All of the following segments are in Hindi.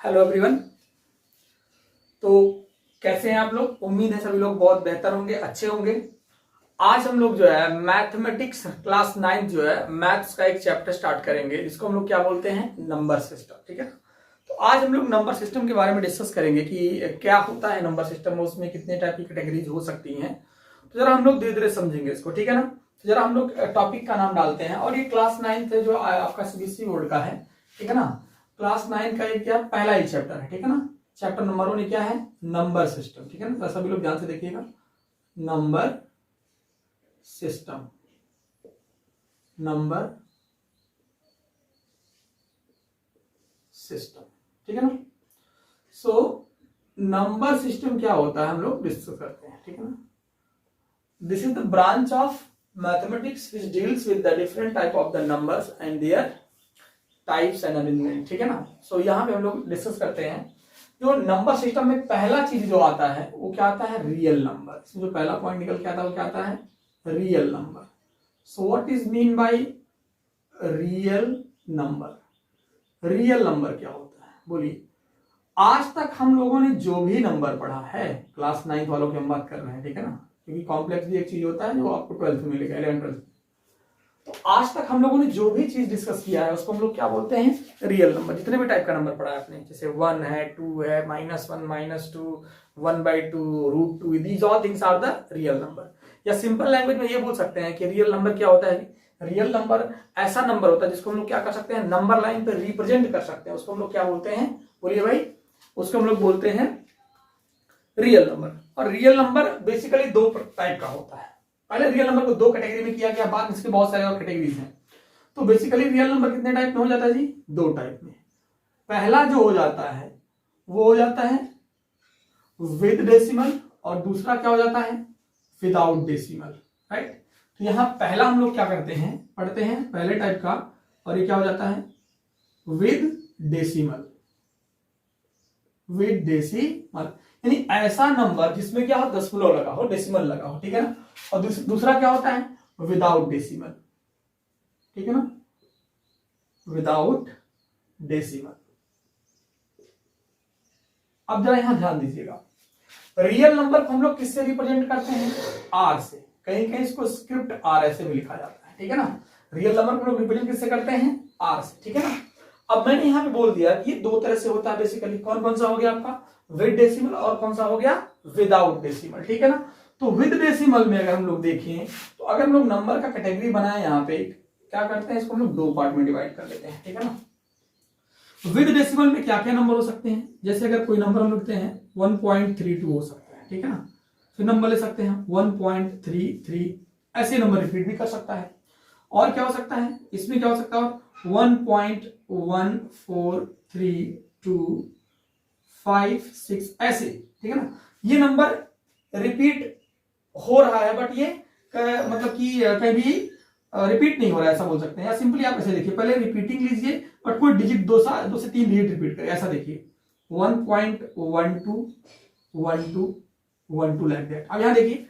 Hello everyone. तो कैसे हैं आप लोग? उम्मीद है सभी लोग बहुत बेहतर होंगे, अच्छे होंगे। आज हम लोग जो है मैथमेटिक्स क्लास 9 जो है मैथ्स का एक चैप्टर स्टार्ट करेंगे जिसको हम लोग क्या बोलते हैं, नंबर सिस्टम। ठीक है, तो आज हम लोग नंबर सिस्टम के बारे में डिस्कस करेंगे कि क्या होता है नंबर सिस्टम, उसमें कितने टाइप की कैटेगरीज हो सकती हैं। तो जरा हम लोग धीरे धीरे समझेंगे इसको, ठीक है ना। तो जरा हम लोग टॉपिक का नाम डालते हैं, और ये क्लास 9 जो आपका सीबीएसई बोर्ड का है, ठीक है ना। क्लास 9 का ये क्या पहला ही चैप्टर है, ठीक है ना। चैप्टर नंबर 1 क्या है, नंबर सिस्टम, ठीक है ना। तो सभी लोग ध्यान से देखिएगा, नंबर सिस्टम, नंबर सिस्टम, ठीक है ना। सो नंबर सिस्टम क्या होता है हम लोग डिस्कस करते हैं, ठीक है ना। This is the branch of mathematics which deals with the different type of the numbers and there types and arrangement, ठीक है ना। सो यहाँ पे हम लोग डिस्कस करते हैं जो नंबर सिस्टम में पहला चीज जो आता है वो क्या आता है, रियल नंबर। इसमें जो पहला पॉइंट निकल के आता है वो क्या आता है, real number. So what is mean by real number? Real number क्या होता है बोलिए। आज तक हम लोगों ने जो भी नंबर पढ़ा है, क्लास 9 वालों की हम बात कर रहे हैं, ठीक है ना, क्योंकि कॉम्प्लेक्स भी एक चीज होता है जो आपको 12th में मिलेगा, 11th 12th। तो आज तक हम लोगों ने जो भी चीज डिस्कस किया है उसको हम लोग क्या बोलते हैं, रियल नंबर। जितने भी टाइप का नंबर पढ़ा है आपने, जैसे 1 है, 2 है, -1, -2, 1/2, √2, these all things are the real number. या सिंपल लैंग्वेज में ये बोल सकते हैं कि रियल नंबर क्या होता है। रियल नंबर ऐसा नंबर होता है जिसको हम लोग क्या कर सकते हैं, नंबर लाइन पे रिप्रेजेंट कर सकते हैं। उसको हम लोग क्या बोलते हैं, बोलिए भाई। उसको हम लोग बोलते हैं रियल नंबर। और रियल नंबर बेसिकली दो टाइप का होता है। पहले रियल नंबर को दो कैटेगरी में किया गया, बाद में इसके बहुत सारे और कैटेगरीज हैं। तो बेसिकली रियल नंबर कितने टाइप में हो जाता है जी, दो टाइप में। पहला जो हो जाता है वो हो जाता है विद डेसिमल, और दूसरा क्या हो जाता है, विदाउट डेसिमल, राइट। तो यहां पहला हम लोग क्या करते हैं, पढ़ते हैं पहले टाइप का, और ये क्या हो जाता है, विद डेसिमल। विद डेसिमल यानी ऐसा नंबर जिसमें क्या हो, दशमलव लगा हो, डेसिमल लगा हो, ठीक है ना। और दूसरा क्या होता है, विदाउट डेसिमल, ठीक है ना, विदाउट डेसिमल। अब जरा यहां ध्यान दीजिएगा, रियल नंबर को हम लोग किससे रिप्रेजेंट करते हैं, आर से। कहीं कहीं इसको स्क्रिप्ट आर ऐसे भी लिखा जाता है, ठीक है ना। रियल नंबर को हम लोग रिप्रेजेंट किससे करते हैं, आर से, ठीक है ना। अब मैंने यहां पे बोल दिया कि ये दो तरह से होता है बेसिकली। कौन कौन सा हो गया आपका, विद डेसिमल, और कौन सा हो गया, विदाउट डेसिमल, ठीक है ना। तो विद डेसिमल में अगर हम लोग देखें, तो अगर हम लोग नंबर का कैटेगरी बनाए, यहाँ पे क्या करते हैं, इसको हम लोग दो पार्ट में डिवाइड कर लेते हैं, ठीक है ना। विद डेसिमल में क्या क्या नंबर हो सकते हैं, जैसे अगर कोई नंबर हम लिखते हैं 1.32 हो सकता है, ठीक है ना। फिर नंबर ले सकते हैं 1.33, ऐसे नंबर रिपीट भी कर सकता है। और क्या हो सकता है, इसमें क्या हो सकता है, 1.143256 ऐसे, ठीक है ना। ये नंबर रिपीट हो रहा है, बट ये मतलब कि कहीं भी रिपीट नहीं हो रहा है, ऐसा बोल सकते हैं। या सिंपली आप ऐसे देखिए, पहले रिपीटिंग लीजिए बट कोई डिजिट दो से तीन डिजिट रिपीट करे, ऐसा देखिए 1.121212 लाइक दैट। अब यहाँ देखिए,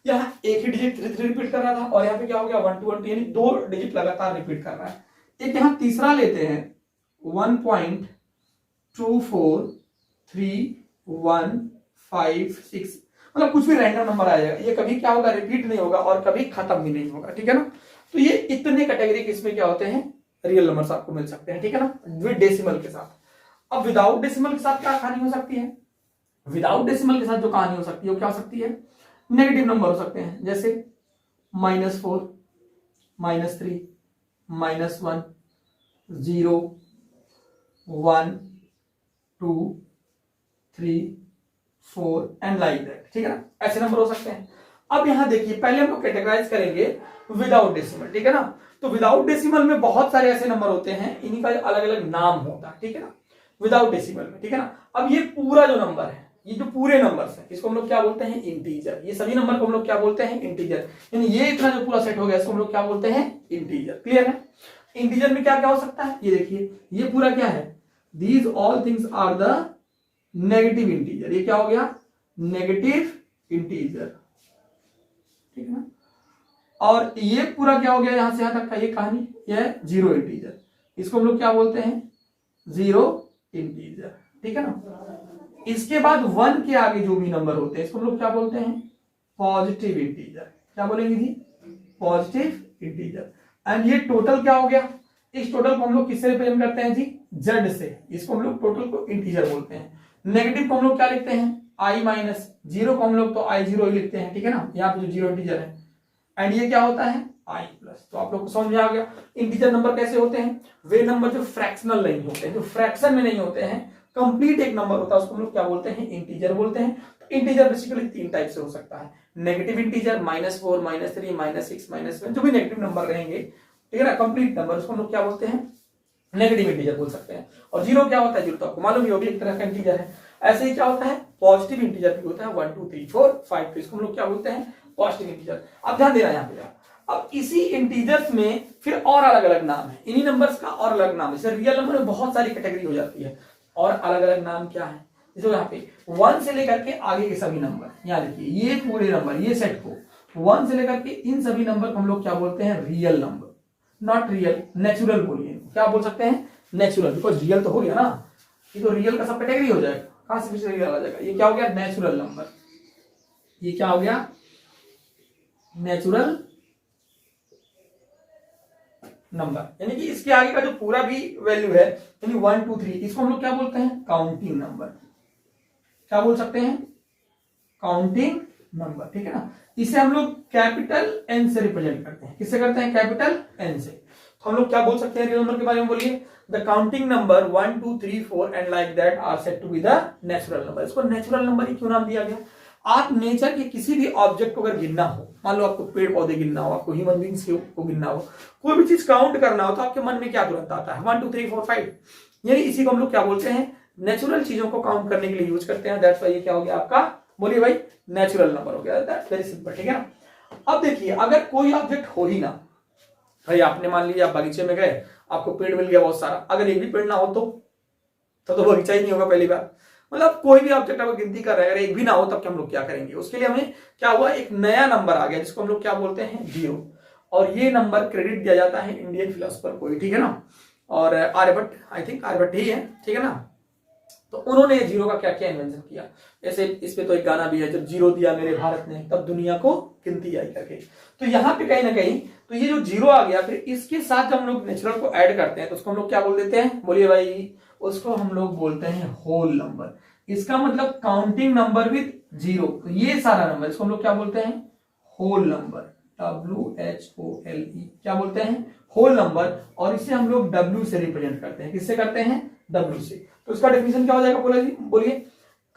यहाँ एक ही डिजिट धीरे धीरे रिपीट कर रहा था, और यहाँ पे क्या हो गया 1 2 1 2, यानी दो डिजिट लगातार रिपीट कर रहा है। एक यहाँ तीसरा लेते हैं 1.2431556, मतलब कुछ भी रैंडम नंबर आ जाएगा, ये कभी क्या होगा, रिपीट नहीं होगा और कभी खत्म भी नहीं होगा, ठीक है ना। तो ये इतने कैटेगरी के इसमें क्या होते हैं, रियल नंबर्स आपको मिल सकते हैं, ठीक है ना, विद डेसिमल के साथ। अब विदाउट डेसिमल के साथ क्या कहानी हो सकती है, विदाउट डेसिमल के साथ जो कहानी हो सकती है वो क्या हो सकती है, नेगेटिव नंबर हो सकते हैं, जैसे -4, -3, -1, 0, 1 2 3 4 एंड लाइक दैट, ठीक है ना, ऐसे नंबर हो सकते हैं। अब यहां देखिए, पहले हम लोग कैटेगराइज करेंगे विदाउट डेसिमल, ठीक है ना। तो विदाउट डेसिमल में बहुत सारे ऐसे नंबर होते हैं, इन्हीं का अलग अलग नाम होता है, ठीक है ना, विदाउट डेसिमल में, ठीक है ना। अब ये पूरा जो नंबर है, ये जो पूरे नंबर्स हैं, इसको हम लोग क्या बोलते हैं, इंटीजर। ये सभी नंबर को हम लोग क्या बोलते हैं, इंटीजर। यानी ये इतना जो पूरा सेट हो गया, इसको हम लोग क्या बोलते हैं, इंटीजर। क्लियर है। इंटीजर में क्या क्या हो सकता है, ये देखिए, ये पूरा क्या है, these all things are the negative integer. ये क्या हो गया, नेगेटिव इंटीजर, ठीक है ना। और ये पूरा क्या हो गया, यहां से यहां तक का ये कहानी, ये है जीरो इंटीजर। इसको हम लोग क्या बोलते हैं, जीरो इंटीजर, ठीक है ना। इसके बाद 1 के आगे जो भी नंबर होते हैं इसको हम लोग क्या बोलते हैं, पॉजिटिव इंटीजर। क्या बोलेंगे जी, पॉजिटिव इंटीजर। एंड ये टोटल क्या हो गया, इस टोटल को हम लोग किससे रिप्रेजेंट करते हैं जी, जेड से। इसको हम लोग टोटल को इंटीजर बोलते हैं। नेगेटिव को हम लोग क्या लिखते हैं, आई माइनस, जीरो को हम लोग तो आई जीरो ही लिखते हैं, ठीक है ना, यहाँ पे जो जीरो इंटीजर है। एंड ये क्या होता है, आई प्लस। तो आप लोग को समझ में आ गया इंटीजर नंबर कैसे होते हैं, वे नंबर जो फ्रैक्शनल नहीं होते हैं, जो फ्रैक्शन में नहीं होते हैं, कंप्लीट एक नंबर होता है, उसको हम लोग क्या बोलते हैं, इंटीजर बोलते हैं। तो इंटीजर बेसिकली 3 टाइप से हो सकता है, नेगेटिव इंटीजर, -4, -3, -6, -7, जो भी नेगेटिव नंबर रहेंगे, ठीक है ना, कंप्लीट नंबर, उसको हम लोग क्या बोलते हैं, नेगेटिव इंटीजर बोल सकते हैं। और जीरो क्या होता है, जीरो तो आपको मालूम ही होगी, एक तरह का इंटीजर है। ऐसे ही क्या होता है, पॉजिटिव इंटीजर भी होता है, 1 2 3 4 5, तो इसको हम लोग क्या बोलते हैं, पॉजिटिव इंटीजर। अब ध्यान देना यहाँ पे, अब इसी इंटीजर्स में फिर और अलग अलग नाम है, इन्हीं नंबर्स का और अलग नाम है। जैसे रियल नंबर में बहुत सारी कैटेगरी हो जाती है, और अलग अलग नाम क्या है, जैसे यहाँ पे 1 से लेकर के आगे के सभी नंबर, यहाँ देखिए ये पूरे नंबर, ये सेट को 1 से लेकर के इन सभी नंबर को हम लोग क्या बोलते हैं, real number, not real, natural बोलिए, क्या बोल सकते हैं, नेचुरल, बिकॉज रियल तो हो गया ना, ये तो रियल का सब कैटेगरी हो जाएगा, कहां से रियल आ जाएगा, ये क्या हो गया, नेचुरल नंबर, ये क्या हो गया, नेचुरल नंबर। यानी कि इसके आगे का जो पूरा भी वैल्यू है, यानी 1 2 3, इसको हम लोग क्या बोलते हैं, काउंटिंग नंबर। क्या बोल सकते हैं, काउंटिंग नंबर, ठीक है ना। इसे हम लोग कैपिटल एन से रिप्रेजेंट करते हैं, किससे करते हैं, कैपिटल एन से। तो हम लोग क्या बोल सकते हैं रियल नंबर के बारे में, बोलिए, the counting number 1 2 3 4 and like that are said to be the natural number. इसको नेचुरल नंबर ही क्यों नाम दिया गया, आप नेचर के किसी भी ऑब्जेक्ट को अगर गिनना हो, मान लो आपको पेड़ पौधे गिनना हो, आपको ह्यूमन बींग्स को गिनना हो, कोई भी चीज काउंट करना हो, तो आपके मन में क्या तुरंत आता है, 1 2 3 4 5, यानी इसी को हम लोग क्या बोलते हैं, नेचुरल चीजों को काउंट करने के लिए यूज करते हैं। दैट्स व्हाई ये क्या हो गया आपका, बोलिए भाई, नेचुरल नंबर हो गया। दैट्स वेरी सिंपल, ठीक है ना। अब देखिए, अगर कोई ऑब्जेक्ट हो ही ना, भाई आपने मान लीजिए आप बगीचे में गए, आपको पेड़ मिल गया बहुत सारा, अगर एक भी पेड़ ना हो तो बगीचा ही नहीं होगा पहली बार। मतलब कोई भी ऑब्जेक्ट अगर गिनती कर रहे हैं, अगर एक भी ना हो, तब क्या हम लोग क्या करेंगे, उसके लिए हमें क्या हुआ, एक नया नंबर आ गया, जिसको हम लोग क्या बोलते हैं, जीरो। और ये नंबर क्रेडिट दिया जाता है इंडियन फिलोसोफर को, ठीक है ना, और आर्यभट्ट, आई थिंक आर्यभट्ट ही है, ठीक है ना। तो उन्होंने जीरो का क्या क्या इन्वेंशन किया, जैसे इस पे तो एक गाना भी है, जब जीरो दिया मेरे भारत ने, तब दुनिया को गिनती आई करके। तो यहाँ पे कहीं ना कहीं तो ये जो जीरो आ गया, फिर इसके साथ जब हम लोग नेचुरल को ऐड करते हैं, तो उसको हम लोग क्या बोल देते हैं, बोलिए भाई, उसको हम लोग बोलते हैं होल नंबर। इसका मतलब काउंटिंग नंबर विद जीरो, तो ये सारा नंबर, इसको हम लोग क्या बोलते हैं, होल नंबर, WHOLE, क्या बोलते हैं, होल नंबर। और इसे हम लोग W से रिप्रेजेंट करते हैं, किससे करते हैं, W से। तो इसका डेफिनेशन क्या हो जाएगा, बोलिए,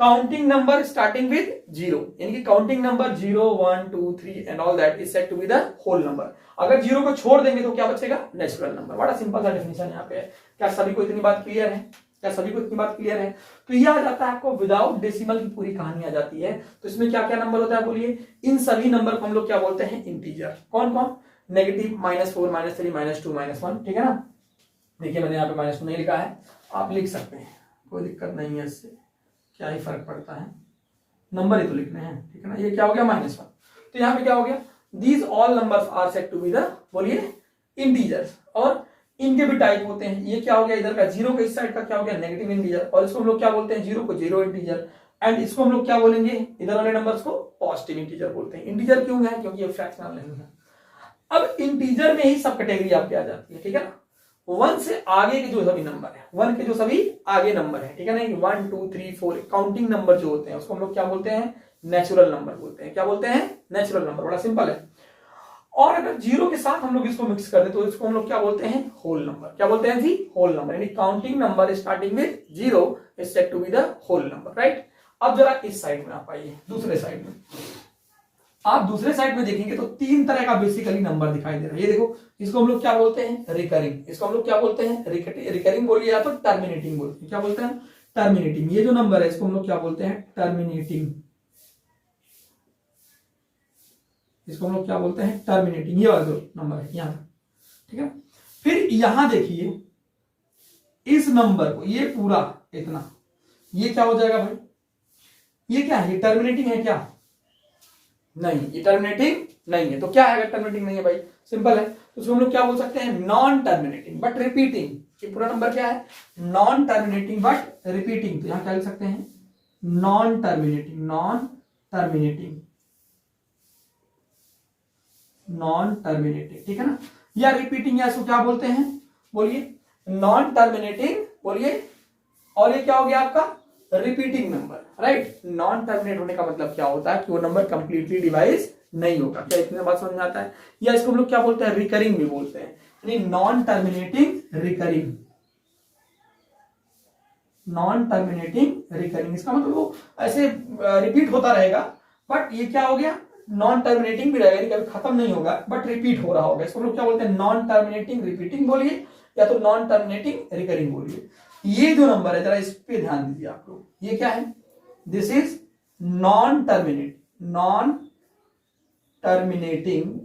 counting number starting with zero, यानी कि counting number 0 1 2 3 and all that is said to be the whole number. अगर जीरो को छोड़ देंगे तो क्या बचेगा, नेचुरल नंबर। बड़ा सिंपल सा डेफिनेशन यहाँ पे है। क्या सभी को इतनी बात क्लियर है, क्या सभी को इतनी बात क्लियर है। तो ये आ जाता है आपको विदाउट डेसिमल की पूरी कहानी आ जाती है। तो इसमें क्या क्या नंबर होता है, बोलिए, इन सभी नंबर को हम लोग क्या बोलते हैं, इंटीजर। कौन कौन, नेगेटिव, -4 -3 -2 -1, ठीक है ना। देखिए मैंने यहाँ पे -2 नहीं लिखा है, आप लिख सकते हैं, कोई दिक्कत नहीं है, इससे क्या ही फर्क पड़ता है, नंबर ही तो लिखने हैं, ठीक है ना। ये क्या हो गया, -1। तो यहाँ पे क्या हो गया, these all numbers are said to be the, बोलिए, इंटीजर्स। और इनके भी टाइप होते हैं। ये क्या हो गया, इधर का जीरो का इस साइड का क्या हो गया, नेगेटिव इंटीजर, और इसको हम लोग क्या बोलते हैं, जीरो को जीरो इंटीजर। एंड इसको हम लोग क्या बोलेंगे, इधर वाले नंबर्स को पॉजिटिव इंटीजर बोलते हैं। इंटीजर क्यों है, क्योंकि ये फ्रैक्शनल नहीं है। अब इंटीजर में ही सब कैटेगरी आपके आ जाती है, ठीक है ना। 1 से आगे के जो सभी नंबर है, 1 के जो सभी आगे नंबर है, ठीक है ना, 1 2 3 4 काउंटिंग नंबर जो होते हैं, उसको हम लोग क्या बोलते हैं, नेचुरल नंबर बोलते हैं। क्या बोलते हैं, नेचुरल नंबर। बड़ा सिंपल है। और अगर जीरो के साथ हम लोग इसको मिक्स कर दे तो इसको हम लोग क्या बोलते हैं, होल नंबर। क्या बोलते हैं जी, होल नंबर। यानी counting number starting with zero is said to be the whole number, right. अब जरा इस साइड में आप आइए, दूसरे साइड में। आप दूसरे साइड में देखेंगे तो 3 तरह का बेसिकली नंबर दिखाई दे रहा है। ये देखो, इसको हम लोग क्या बोलते हैं, रिकरिंग। इसको हम लोग क्या बोलते हैं, रिकरिंग बोलिए, या तो टर्मिनेटिंग बोलते हैं। क्या बोलते हैं, टर्मिनेटिंग। ये जो नंबर है इसको हम लोग क्या बोलते हैं, टर्मिनेटिंग। इसको हम लोग क्या बोलते हैं, टर्मिनेटिंग। ये वाला जो नंबर है यहाँ, ठीक है। फिर यहां देखिए, इस नंबर को, ये पूरा इतना, ये क्या हो जाएगा भाई, ये क्या है, ये टर्मिनेटिंग है क्या, नहीं, ये टर्मिनेटिंग नहीं है। तो क्या है अगर टर्मिनेटिंग नहीं है भाई, सिंपल है। तो उसको हम लोग क्या बोल सकते हैं, नॉन टर्मिनेटिंग बट रिपीटिंग। ये पूरा नंबर क्या है? Non terminating but repeating. तो यहां क्या लिख सकते हैं? Non terminating, non terminating, non terminating, ठीक है ना। या रिपीटिंग, या इसको क्या बोलते हैं? बोलिए, नॉन टर्मिनेटिंग, बोलिए। और ये क्या हो गया आपका? Repeating number, right. Non terminate होने का मतलब क्या होता है? कि वो नंबर कंप्लीटली डिवाइड नहीं होगा। क्या इतने बात समझ में आता है? या इसको हम लोग क्या बोलते हैं? रिकरिंग भी बोलते हैं, यानी non terminating recurring, non terminating recurring. इसका मतलब वो ऐसे रिपीट होता रहेगा, बट ये क्या हो गया? नॉन टर्मिनेटिंग भी रहेगा, कभी खत्म नहीं होगा, बट रिपीट हो रहा होगा। इसको लोग क्या बोलते हैं? नॉन टर्मिनेटिंग रिपीटिंग बोलिए, या तो नॉन टर्मिनेटिंग रिकरिंग बोलिए। ये जो नंबर है, जरा इस पे ध्यान दीजिए आप लोग। ये क्या है? This is non terminate, non terminating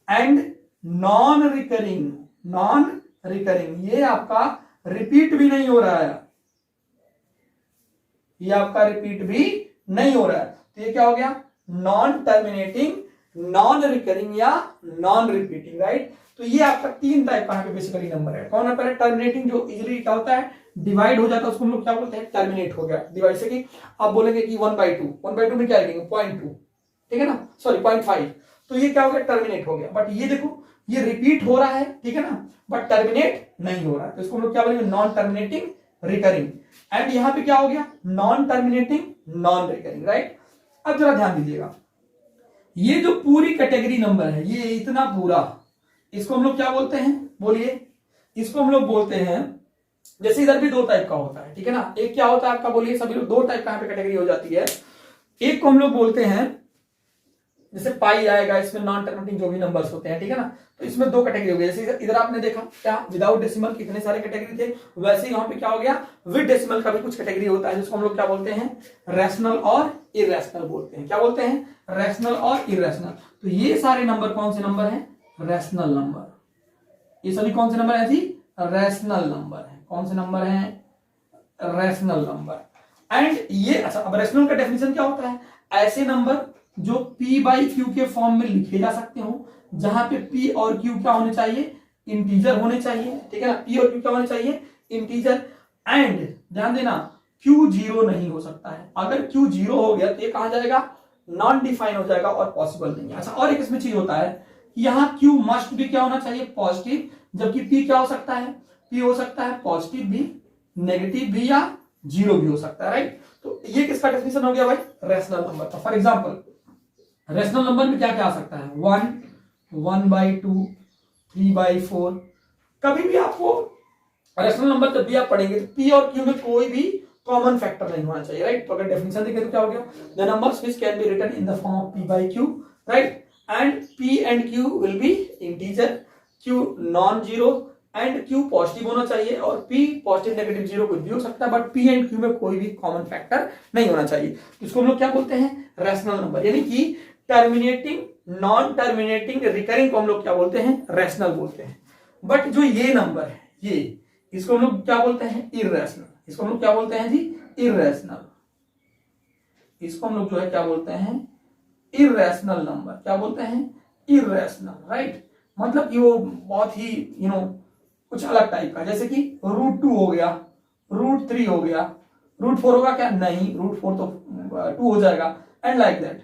and non recurring, non recurring. ये आपका रिपीट भी नहीं हो रहा है, ये आपका रिपीट भी नहीं हो रहा है। तो ये क्या हो गया? नॉन टर्मिनेटिंग, नॉन रिकरिंग या नॉन रिपीटिंग, राइट। तो ये आपका तीन टाइप का बेसिकली नंबर है। कौन है? पहले टर्मिनेटिंग, जो इजीली क्या होता है? डिवाइड हो जाता है, उसको हम लोग क्या बोलते हैं? टर्मिनेट हो गया डिवाइड से। कि आप बोलेंगे कि 1/2, 1/2 में क्या लिखेंगे? 0.2, ठीक है ना, सॉरी 0.5। तो ये क्या हो गया? टर्मिनेट हो गया। बट ये देखो, ये रिपीट हो रहा है, ठीक है ना, बट टर्मिनेट नहीं हो रहा है। तो इसको हम लोग क्या बोलेंगे? Non terminating recurring. एंड यहां पे क्या हो गया? Non terminating non recurring, right. अब जरा ध्यान दीजिएगा, ये जो पूरी कैटेगरी नंबर है, ये इतना पूरा, इसको हम लोग क्या बोलते हैं? बोलिए। इसको हम लोग बोलते हैं, जैसे इधर भी दो टाइप का होता है, ठीक है ना। एक क्या होता है आपका? बोलिए सभी लोग। दो टाइप का यहाँ पे कैटेगरी हो जाती है। एक को हम लोग बोलते हैं, जैसे पाई आएगा, इसमें नॉन टर्मिनेटिंग जो भी नंबर्स होते हैं, ठीक है ना। तो इसमें दो कैटेगरी हो गई। जैसे इधर आपने देखा क्या, विदाउट डेसिमल कितने सारे कैटेगरी थे, वैसे ही यहाँ पे क्या हो गया? विद डेसिमल का भी कुछ कैटेगरी होता है, जिसको हम लोग क्या बोलते हैं? रैशनल और इरेशनल बोलते हैं। क्या बोलते हैं? रैशनल और इरेशनल। तो ये सारे नंबर कौन से नंबर हैं? Rational number. ये सभी कौन से नंबर है जी? रैशनल नंबर है। कौन से नंबर है? Rational number. एंड ये, अच्छा, अब रैशनल का डेफिनेशन क्या होता है? ऐसे नंबर जो p/q के फॉर्म में लिखे जा सकते हो, जहां पे p और q क्या होने चाहिए? इंटीजर होने चाहिए, ठीक है ना। p और q क्या होने चाहिए? इंटीजर। एंड ध्यान देना, q 0 नहीं हो सकता है। अगर q 0 हो गया तो ये कहां जाएगा? नॉन डिफाइन हो जाएगा और पॉसिबल नहीं है। अच्छा, और एक इसमें चीज होता है कि यहाँ q मस्ट भी क्या होना चाहिए? पॉजिटिव, जबकि p क्या हो सकता है? p हो सकता है पॉजिटिव भी, नेगेटिव भी, या 0 भी हो सकता है, राइट। तो ये किसका डेफिनेशन हो गया भाई? रैशनल नंबर का। फॉर एग्जाम्पल, रैशनल नंबर में क्या क्या आ सकता है? 1, 1/2, 3/4। कभी भी आपको रैशनल नंबर जब भी आप पढ़ेंगे तो p और q में कोई भी कॉमन फैक्टर नहीं होना चाहिए, राइट। तो अगर डेफिनेशन देखें तो क्या हो गया? The numbers which can be written in the form of p/q, right, and p and q will be integer, q non zero and q positive होना चाहिए, और p पॉजिटिव नेगेटिव 0 कुछ भी हो सकता है, बट p एंड q में कोई भी कॉमन फैक्टर नहीं होना चाहिए। इसको हम लोग क्या बोलते हैं? Rational number. यानी कि टर्मिनेटिंग, नॉन टर्मिनेटिंग, रिकरिंग को हम लोग क्या बोलते हैं? रैशनल बोलते हैं। बट जो ये नंबर है, ये, इसको हम लोग क्या बोलते हैं? इररेशनल। इसको हम लोग क्या बोलते हैं जी? इररेशनल। इसको हम लोग जो है क्या बोलते हैं? Irrational number. क्या बोलते हैं? Irrational, right. मतलब कि वो बहुत ही कुछ अलग टाइप का, जैसे कि √2 हो गया, √3 हो गया, √4 होगा क्या? नहीं, √4 तो 2 हो जाएगा, and like that.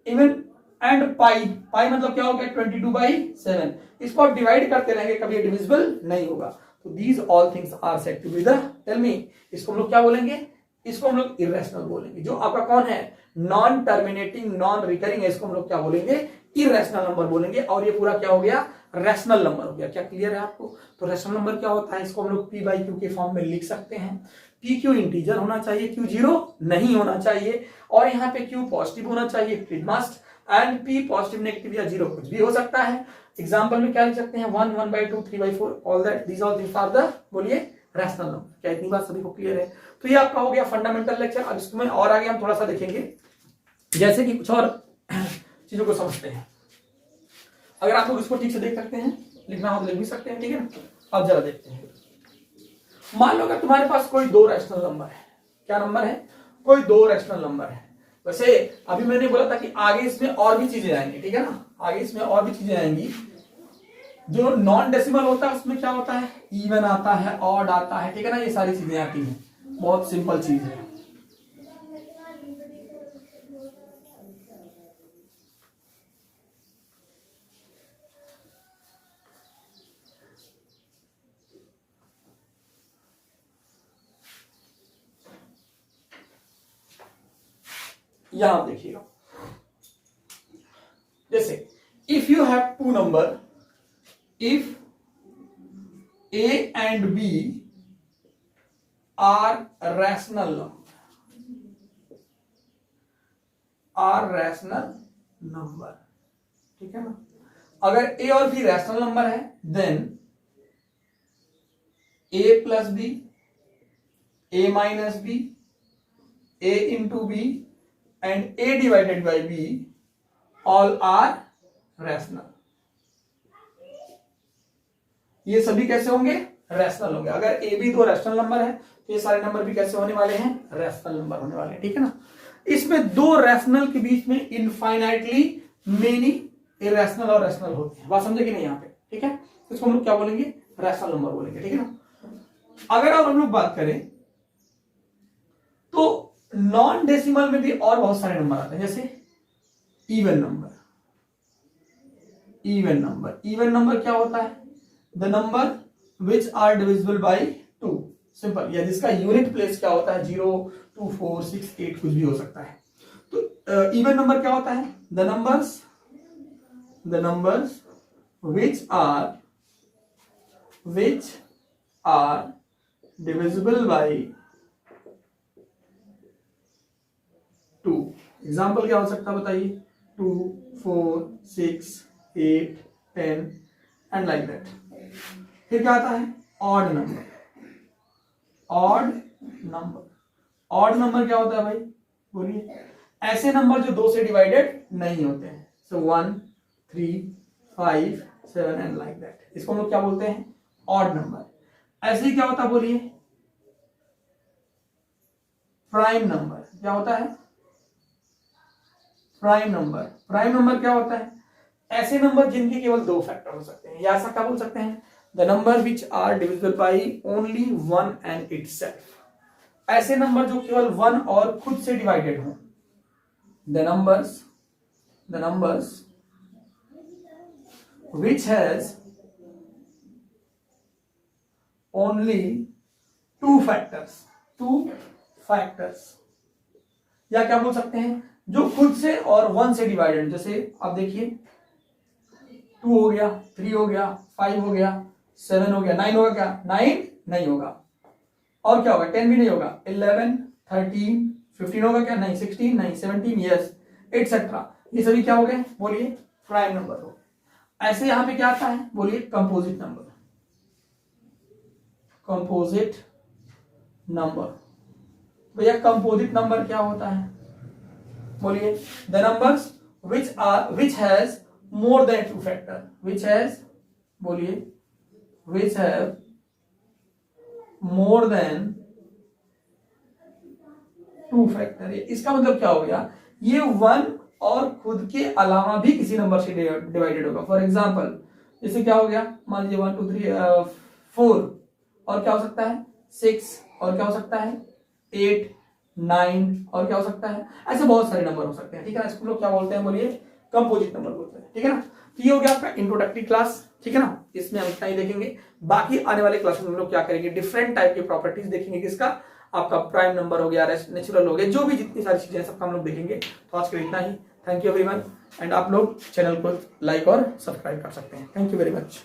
Even and pi मतलब क्या हो गया? 22/7। इसको आप डिवाइड करते रहेंगे, कभी डिविजिबल नहीं होगा। तो these all things are said to be the, tell me, इसको हम लोग क्या बोलेंगे? इसको हम लोग इरेशनल बोलेंगे। जो आपका कौन है? नॉन टर्मिनेटिंग नॉन रिकरिंग है, इसको हम लोग क्या बोलेंगे? इरेशनल नंबर बोलेंगे। और ये पूरा क्या हो गया? रैशनल नंबर हो गया। क्या क्लियर है आपको? तो रैशनल नंबर क्या होता है? इसको हम लोग p/q के फॉर्म में लिख सकते हैं। p q इंटीजर होना चाहिए, q 0 नहीं होना चाहिए, और यहाँ पे q पॉजिटिव होना चाहिए, it must, and p positive negative या 0 कुछ भी हो सकता है। एग्जांपल में क्या लिख सकते हैं? 1, 1/2, 3/4, all that, these all things are the, बोलिए, रैशनल नंबर। क्या इतनी बात सभी को क्लियर है? तो ये आपका हो गया फंडामेंटल लेक्चर। अब इसमें और आगे हम थोड़ा सा देखेंगे, जैसे कि कुछ और चीजों को समझते हैं। अगर आप लोग इसको ठीक से देख सकते हैं, लिखना हो तो लिख भी सकते हैं, ठीक है ना। अब जरा देखते हैं, मान लो अगर तुम्हारे पास कोई दो रैशनल नंबर है। क्या नंबर है? कोई दो रैशनल नंबर है। वैसे अभी मैंने बोला था कि आगे इसमें और भी चीजें आएंगी, ठीक है ना, आगे इसमें और भी चीजें आएंगी। जो नॉन डेसिमल होता है उसमें क्या होता है, इवन आता है, ऑड आता है, ठीक है ना, ये सारी चीजें आती हैं। बहुत सिंपल चीज है। यहां देखिएगा, जैसे if you have two number, if A and B are rational number, ठीक है ना। अगर A और B रैशनल नंबर है then A plus B, A minus B, A into B and A divided by B all are rational. ये सभी कैसे होंगे, रैशनल होंगे। अगर ए बी दो रैशनल नंबर है तो ये सारे नंबर भी कैसे होने वाले हैं, रैशनल नंबर होने वाले हैं, ठीक है ना। इसमें दो रैशनल के बीच में इनफाइनाइटली मेनी इरेशनल और रैशनल होते हैं। बात समझे कि नहीं यहाँ पे, ठीक है। इसको हम लोग क्या बोलेंगे, रैशनल नंबर बोलेंगे, ठीक है ना। अगर हम लोग बात करें तो नॉन डेसिमल में भी और बहुत सारे नंबर आते हैं, जैसे इवन नंबर। इवन नंबर क्या होता है, the number which are divisible by 2, simple. या जिसका यूनिट प्लेस क्या होता है, 0, 2, 4, 6, 8 कुछ भी हो सकता है। तो इवन नंबर क्या होता है, the numbers which are divisible by 2। Example क्या हो सकता है बताइए, 2, 4, 6, 8, 10 एंड लाइक दैट। फिर क्या आता है, ऑड नंबर। ऑड नंबर क्या होता है भाई, बोलिए। ऐसे नंबर जो 2 से डिवाइडेड नहीं होते हैं, सो 1, 3, 5, 7 एंड लाइक दैट। इसको हम लोग क्या बोलते हैं, ऑड नंबर। ऐसे ही क्या होता है बोलिए, प्राइम नंबर। क्या होता है, प्राइम नंबर क्या होता है, ऐसे नंबर जिनके केवल 2 फैक्टर हो सकते हैं, या ऐसा क्या बोल सकते हैं, the number which are divisible by only 1 and itself. ऐसे नंबर जो केवल 1 और खुद से डिवाइडेड हो। The numbers which has only 2 factors, या क्या बोल सकते हैं, जो खुद से और 1 से डिवाइडेड। जैसे आप देखिए 2 हो गया, 3 हो गया, 5 हो गया, 7 हो गया, 9 होगा क्या, 9 नहीं होगा, और क्या होगा, 10 भी नहीं होगा, 11, 13, 15 होगा क्या, नहीं, 16 नहीं, 17 यस, एटसेट्रा। ये सभी क्या हो गए, बोलिए प्राइम नंबर हो। ऐसे यहां पे क्या आता है, बोलिए कंपोजिट नंबर। भैया कंपोजिट नंबर क्या होता है, बोलिए the numbers which has more than 2 factor, which have more than 2 factor। इसका मतलब क्या हो गया, ये 1 और खुद के अलावा भी किसी नंबर से डिवाइडेड होगा। फॉर एग्जांपल जैसे क्या हो गया, मान लीजिए 1, 2, 3, 4, और क्या हो सकता है 6, और क्या हो सकता है 8, 9, और क्या हो सकता है, ऐसे बहुत सारे नंबर हो सकते हैं, ठीक है ना। इसको लोग क्या बोलते हैं, बोलिए कंपोजिट नंबर बोलते हैं, ठीक है ना। तो ये हो गया आपका इंट्रोडक्टरी क्लास, ठीक है ना। इसमें हम इतना ही देखेंगे। बाकी आने वाले क्लास में हम लोग क्या करेंगे, डिफरेंट टाइप की प्रॉपर्टीज देखेंगे, किसका, आपका प्राइम नंबर हो गया, नेचुरल हो गया, जो भी जितनी सारी चीजें सबका हम लोग देखेंगे। तो आज के लिए इतना ही। Thank you very much, and आप लोग चैनल को लाइक और सब्सक्राइब कर सकते हैं। Thank you very much.